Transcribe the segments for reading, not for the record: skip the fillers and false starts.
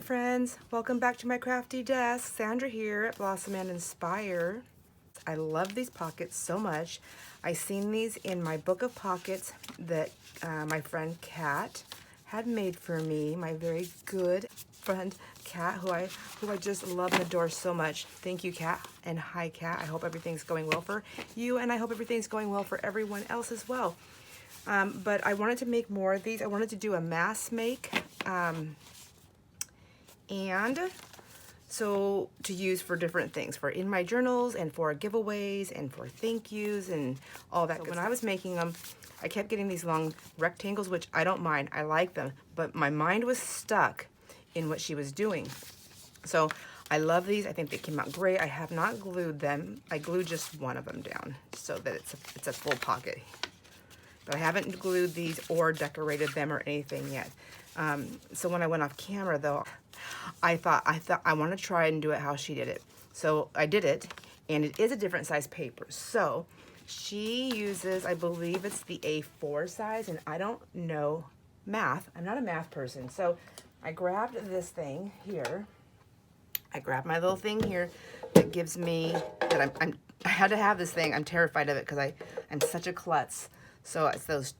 Alright friends, welcome back to my crafty desk. Sandra here at Blossom and Inspire. I love these pockets so much. I seen these in my book of pockets that my friend Kat had made for me. My very good friend Kat, who I just love and adore so much. Thank you, Kat, and hi, Kat. I hope everything's going well for you, and I hope everything's going well for everyone else as well. But I wanted to make more of these. I wanted to do a mass make. And so to use for different things, for in my journals and for giveaways and for thank yous and all that. So when I was making them, I kept getting these long rectangles, which I don't mind. I like them, but my mind was stuck in what she was doing. So I love these. I think they came out great. I have not glued them. I glued just one of them down so that it's a full pocket. But I haven't glued these or decorated them or anything yet. So when I went off camera though, I thought I want to try and do it how she did it. So I did it, and it is a different size paper. So she uses, I believe it's the A4 size, and I don't know math. I'm not a math person. So I grabbed this thing here. I grabbed my little thing here that gives me, that I had to have this thing. I'm terrified of it because I'm such a klutz. So it's those,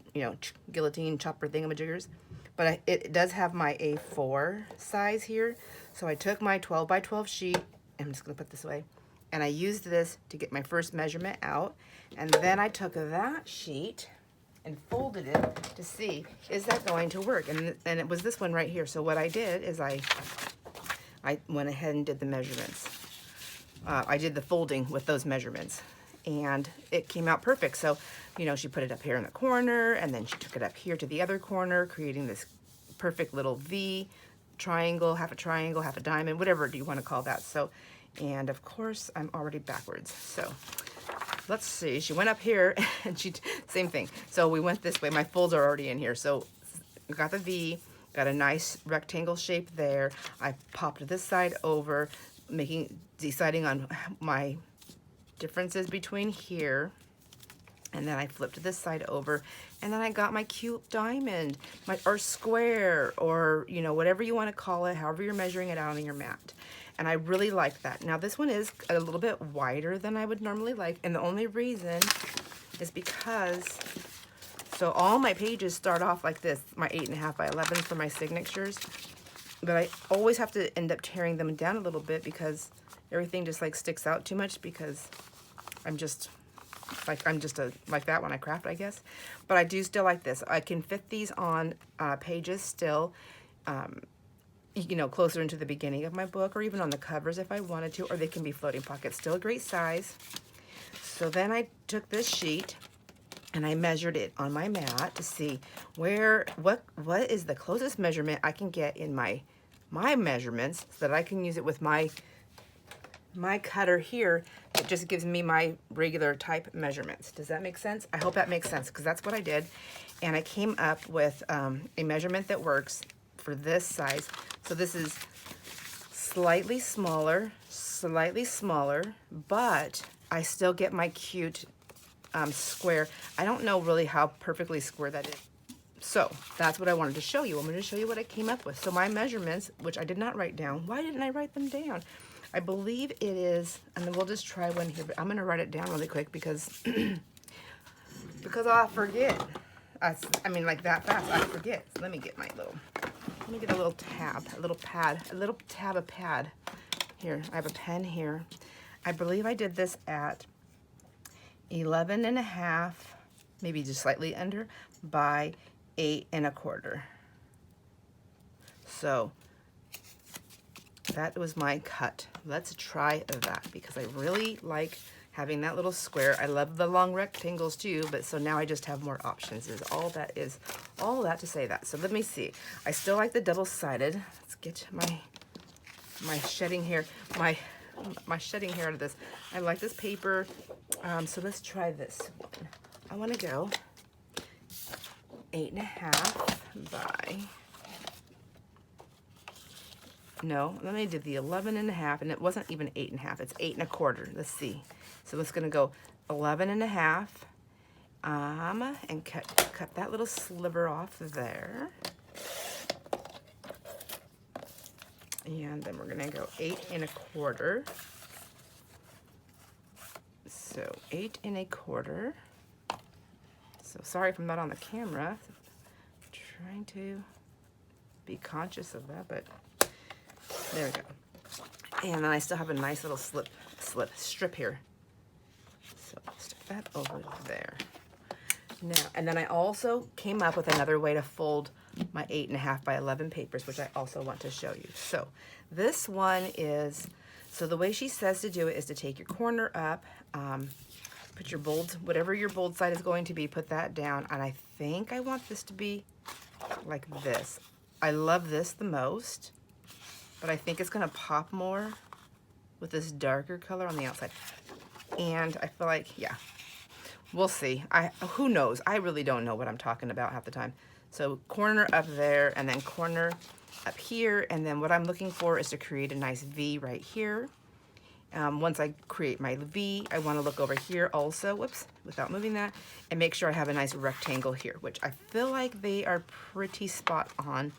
guillotine chopper thingamajiggers. But it does have my A4 size here. So I took my 12 by 12 sheet, I'm just gonna put this away, and I used this to get my first measurement out. And then I took that sheet and folded it to see, is that going to work? And it was this one right here. So what I did is I went ahead and did the measurements. I did the folding with those measurements, and it came out perfect. So, she put it up here in the corner, and then she took it up here to the other corner, creating this perfect little V, triangle, half a diamond, whatever you want to call that. So, and of course, I'm already backwards. So let's see, she went up here and same thing. So we went this way, my folds are already in here. So we got the V, got a nice rectangle shape there. I popped this side over, deciding on my differences between here, and then I flipped this side over, and then I got my cute diamond, or square, or whatever you want to call it, however you're measuring it out on your mat. And I really like that. Now this one is a little bit wider than I would normally like, and the only reason is because, so all my pages start off like this, my 8.5 by 11 for my signatures, but I always have to end up tearing them down a little bit because everything just sticks out too much, because I'm just like that when I craft, I guess. But I do still like this. I can fit these on pages still, closer into the beginning of my book, or even on the covers if I wanted to, or they can be floating pockets. Still a great size. So then I took this sheet and I measured it on my mat to see what is the closest measurement I can get in my measurements, so that I can use it with my cutter here. It just gives me my regular type measurements. Does that make sense? I hope that makes sense, because that's what I did. And I came up with a measurement that works for this size. So this is slightly smaller, but I still get my cute square. I don't know really how perfectly square that is. So that's what I wanted to show you. I'm going to show you what I came up with. So my measurements, which I did not write down. Why didn't I write them down? I believe it is, and then we'll just try one here, but I'm going to write it down really quick because I'll forget. I mean, like that fast, I forget. So let me get a little tab, a little tab of pad. Here, I have a pen here. I believe I did this at 11.5, maybe just slightly under, by 8 1/4. So that was my cut. Let's try that, because I really like having that little square. I love the long rectangles too, but so now I just have more options, is all that to say that. So let me see. I still like the double-sided. Let's get my shedding hair, my shedding hair out of this. I like this paper. So let's try this one. I want to go 8.5 by, no, let me do the 11.5, and it wasn't even 8.5, it's 8 1/4. Let's see. So it's gonna go 11.5, and cut that little sliver off there. And then we're gonna go 8 1/4. So 8 1/4. So sorry if I'm not on the camera. Trying to be conscious of that, but there we go. And then I still have a nice little strip here. So I'll stick that over there. Now, and then I also came up with another way to fold my 8 1/2 by 11 papers, which I also want to show you. So this one is, so the way she says to do it is to take your corner up, put your bold, whatever your bold side is going to be, put that down. And I think I want this to be like this. I love this the most, but I think it's gonna pop more with this darker color on the outside. And I feel like, yeah, we'll see. Who knows? I really don't know what I'm talking about half the time. So corner up there and then corner up here. And then what I'm looking for is to create a nice V right here. Once I create my V, I want to look over here also, whoops, without moving that, and make sure I have a nice rectangle here, which I feel like they are pretty spot on,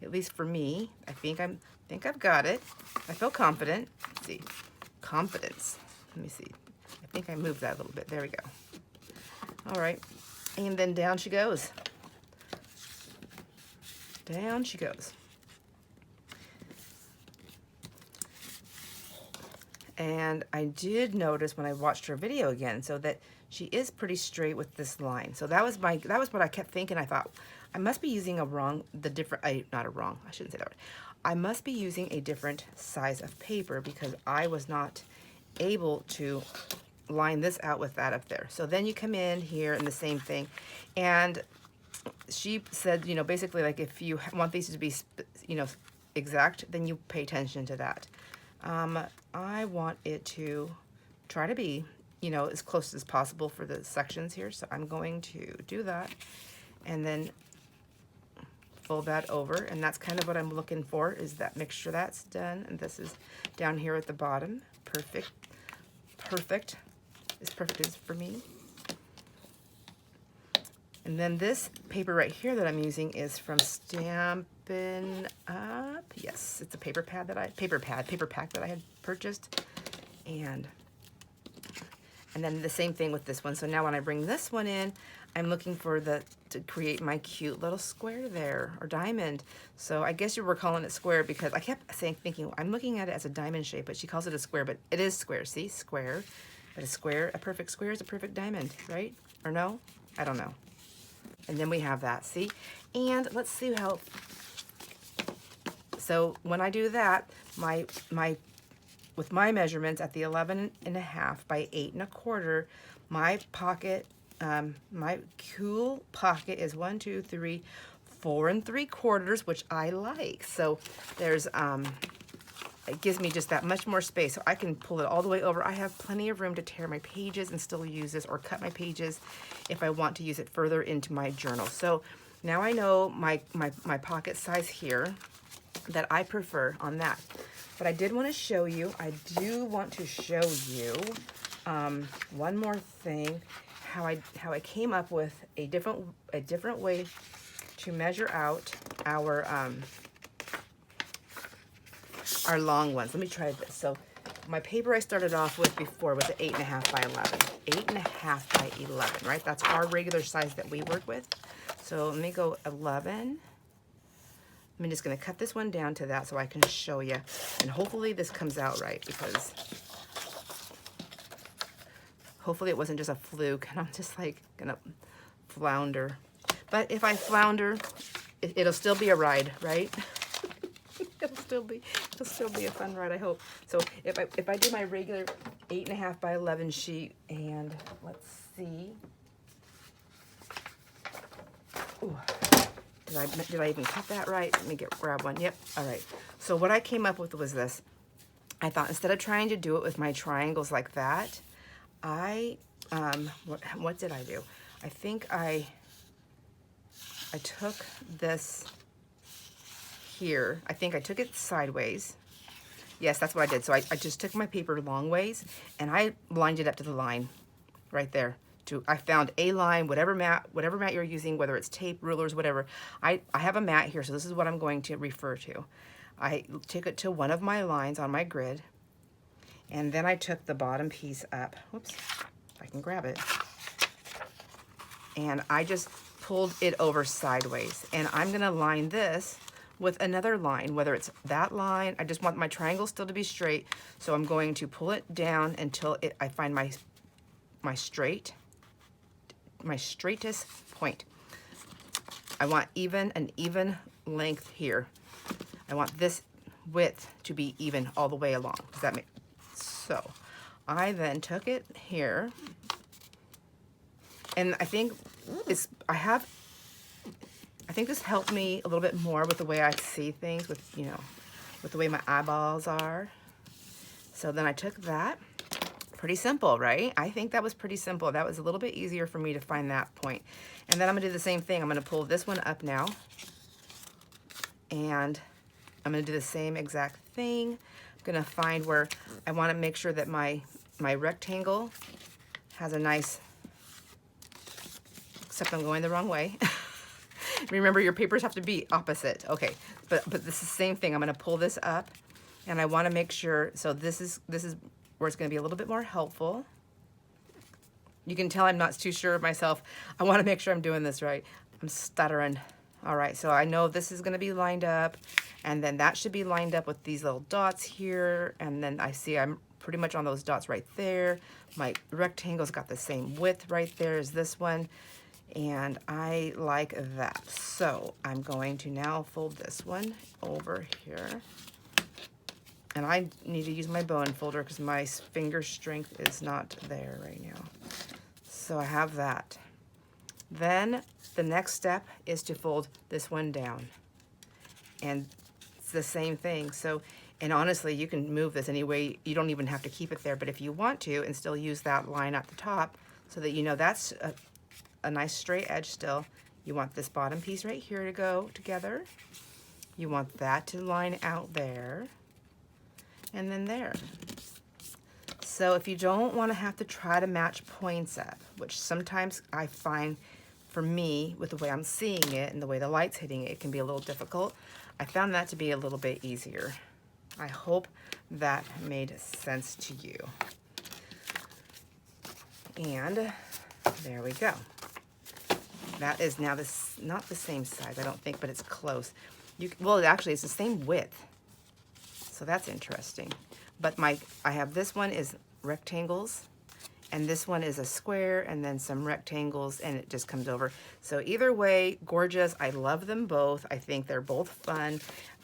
at least for me. I think I've got it. I feel confident. Let's see, confidence. Let me see. I think I moved that a little bit. There we go. All right, and then down she goes. Down she goes. And I did notice when I watched her video again, so that she is pretty straight with this line. So that was what I kept thinking. I thought, I must be using I shouldn't say that word. I must be using a different size of paper because I was not able to line this out with that up there. So then you come in here and the same thing. And she said, you know, basically like if you want these to be, you know, exact, then you pay attention to that. I want it to try to be, you know, as close as possible for the sections here. So I'm going to do that and then fold that over. And that's kind of what I'm looking for, is that mixture that's done. And this is down here at the bottom. Perfect. Perfect. As perfect as for me. And then this paper right here that I'm using is from Stampin' Up. Yes, it's a paper pack that I had purchased. And then the same thing with this one. So now when I bring this one in, I'm looking for to create my cute little square there, or diamond. So I guess you were calling it square because I kept thinking, I'm looking at it as a diamond shape, but she calls it a square, but it is square. See, square. But a perfect square is a perfect diamond, right? Or no? I don't know. And then we have that, see? And let's see how, so when I do that, with my measurements at the 11 1/2 by 8 1/4, my pocket, my cool pocket is 1, 2, 3, 4 3/4, which I like. So there's, it gives me just that much more space, so I can pull it all the way over. I have plenty of room to tear my pages and still use this, or cut my pages if I want to use it further into my journal. So now I know my pocket size here that I prefer on that. But I did want to show you, one more thing, how I came up with a different way to measure out our long ones. Let me try this. So my paper I started off with before was an 8 1/2 by 11. 8 1/2 by 11, right? That's our regular size that we work with. So let me go 11. I'm just going to cut this one down to that so I can show you. And hopefully this comes out right, because hopefully it wasn't just a fluke and I'm just like going to flounder. But if I flounder, it'll still be a ride, right? It'll still be a fun ride, I hope. So if I do my regular 8 1/2 by 11 sheet, and let's see. Ooh, did I even cut that right? Let me grab one. Yep. All right. So what I came up with was this. I thought instead of trying to do it with my triangles like that, what did I do? I think I took this here. I think I took it sideways. Yes, that's what I did. So I just took my paper long ways and I lined it up to the line right there. I found a line, whatever mat you're using, whether it's tape, rulers, whatever. I have a mat here, so this is what I'm going to refer to. I took it to one of my lines on my grid, and then I took the bottom piece up. Whoops, if I can grab it. And I just pulled it over sideways. And I'm gonna line this with another line, whether it's that line. I just want my triangle still to be straight. So I'm going to pull it down until I find my straightest point. I want an even length here. I want this width to be even all the way along. Does that make so? I then took it here, and I think this helped me a little bit more with the way I see things, with with the way my eyeballs are. So then I took that. Pretty simple, right? I think that was pretty simple. That was a little bit easier for me to find that point. And then I'm gonna do the same thing. I'm gonna pull this one up now, and I'm gonna do the same exact thing. I'm gonna find where I wanna make sure that my rectangle has a nice, except I'm going the wrong way. Remember, your papers have to be opposite. Okay, but this is the same thing. I'm gonna pull this up, and I wanna make sure, so this is where it's gonna be a little bit more helpful. You can tell I'm not too sure of myself. I wanna make sure I'm doing this right. I'm stuttering. All right, so I know this is gonna be lined up, and then that should be lined up with these little dots here, and then I see I'm pretty much on those dots right there. My rectangle's got the same width right there as this one, and I like that. So I'm going to now fold this one over here. And I need to use my bow folder because my finger strength is not there right now. So I have that. Then the next step is to fold this one down. And it's the same thing. So, and honestly, you can move this any way. You don't even have to keep it there. But if you want to, and still use that line at the top so that you know that's a nice straight edge still. You want this bottom piece right here to go together. You want that to line out there. And then there. So if you don't want to have to try to match points up, which sometimes I find for me, with the way I'm seeing it and the way the light's hitting it, it can be a little difficult. I found that to be a little bit easier. I hope that made sense to you. And there we go. That is now not the same size, I don't think, but it's close. Well, actually, it's the same width. So that's interesting. But I have this one is rectangles, and this one is a square, and then some rectangles, and it just comes over. So either way, gorgeous. I love them both. I think they're both fun.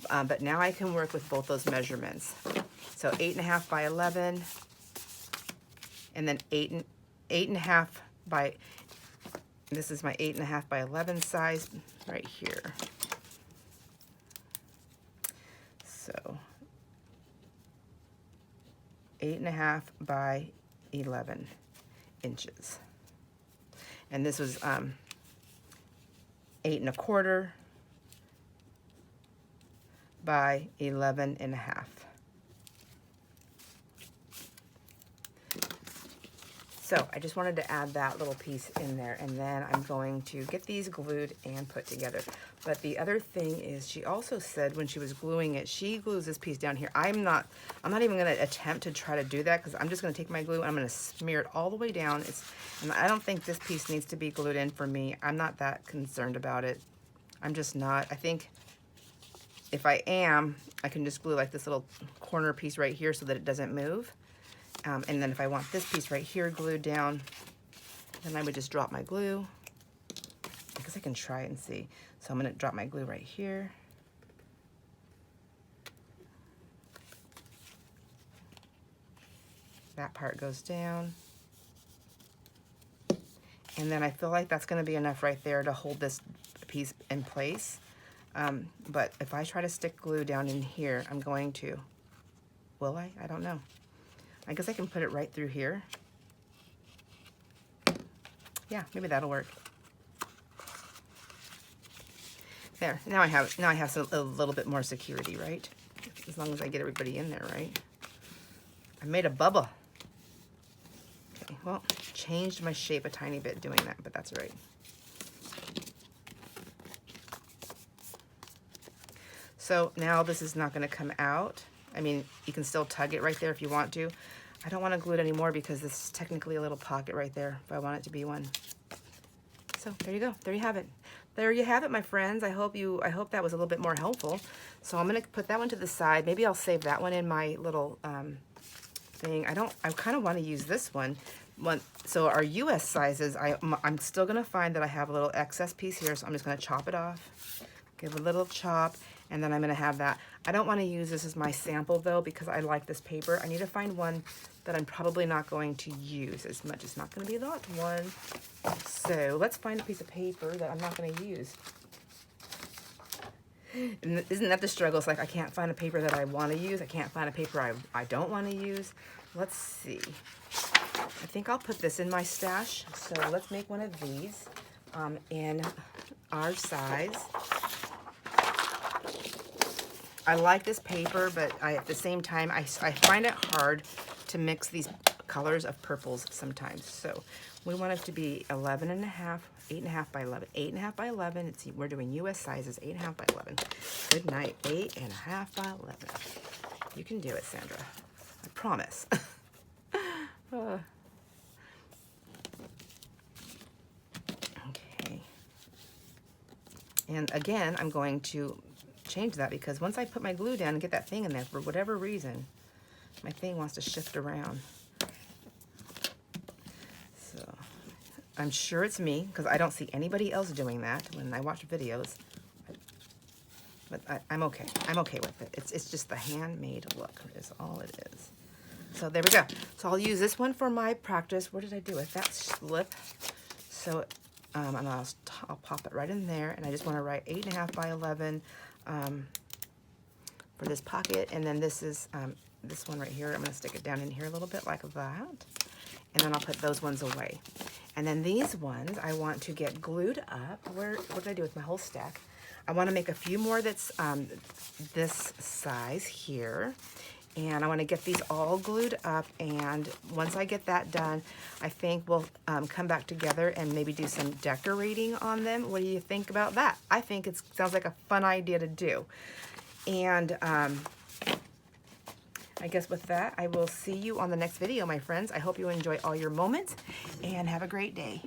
But now I can work with both those measurements. So 8.5 by 11, and then 8.5 by, this is my 8.5 by 11 size right here. So 8.5 by 11 inches. And this was 8.25 by 11.5. So I just wanted to add that little piece in there, and then I'm going to get these glued and put together. But the other thing is, she also said when she was gluing it, she glues this piece down here. I'm not even going to attempt to try to do that, because I'm just going to take my glue and I'm going to smear it all the way down. And I don't think this piece needs to be glued in for me. I'm not that concerned about it. I'm just not. I think if I am, I can just glue like this little corner piece right here so that it doesn't move. And then if I want this piece right here glued down, then I would just drop my glue. I guess I can try it and see. So I'm going to drop my glue right here. That part goes down. And then I feel like that's going to be enough right there to hold this piece in place. But if I try to stick glue down in here, I'm going to. Will I? I don't know. I guess I can put it right through here. Yeah, maybe that'll work. There, now I have a little bit more security, right? As long as I get everybody in there, right? I made a bubble. Okay, well, changed my shape a tiny bit doing that, but that's all right. So now this is not going to come out. I mean, you can still tug it right there if you want to. I don't want to glue it anymore because this is technically a little pocket right there if I want it to be one. So there you go. There you have it. There you have it, my friends. I hope that was a little bit more helpful. So I'm going to put that one to the side. Maybe I'll save that one in my little thing. I kind of want to use this one. So our US sizes, I'm still going to find that I have a little excess piece here, so I'm just going to chop it off. Give a little chop, and then I'm going to have that. I don't want to use this as my sample, though, because I like this paper. I need to find one that I'm probably not going to use as much. It's not going to be that one. So let's find a piece of paper that I'm not going to use. And isn't that the struggle? It's like I can't find a paper that I want to use. I can't find a paper I don't want to use. Let's see. I think I'll put this in my stash. So let's make one of these in our size. I like this paper, but at the same time, I find it hard to mix these colors of purples sometimes. So we want it to be 11 and a half, 8.5 by 11, 8.5 by 11. We're doing US sizes, 8.5 by 11. Good night, 8.5 by 11. You can do it, Sandra. I promise. Okay. And again, I'm going to change that because once I put my glue down and get that thing in there, for whatever reason, my thing wants to shift around. So I'm sure it's me because I don't see anybody else doing that when I watch videos. But I'm okay. I'm okay with it. It's just the handmade look is all it is. So there we go. So I'll use this one for my practice. What did I do with that slip? So and I'll pop it right in there, and I just want to write 8.5 by 11 for this pocket, and then this is this one right here. I'm going to stick it down in here a little bit like that, and then I'll put those ones away. And then these ones I want to get glued up. What did I do with my whole stack? I want to make a few more that's this size here. And I want to get these all glued up, and once I get that done, I think we'll come back together and maybe do some decorating on them. What do you think about that? I think it sounds like a fun idea to do. And I guess with that, I will see you on the next video, my friends. I hope you enjoy all your moments, and have a great day.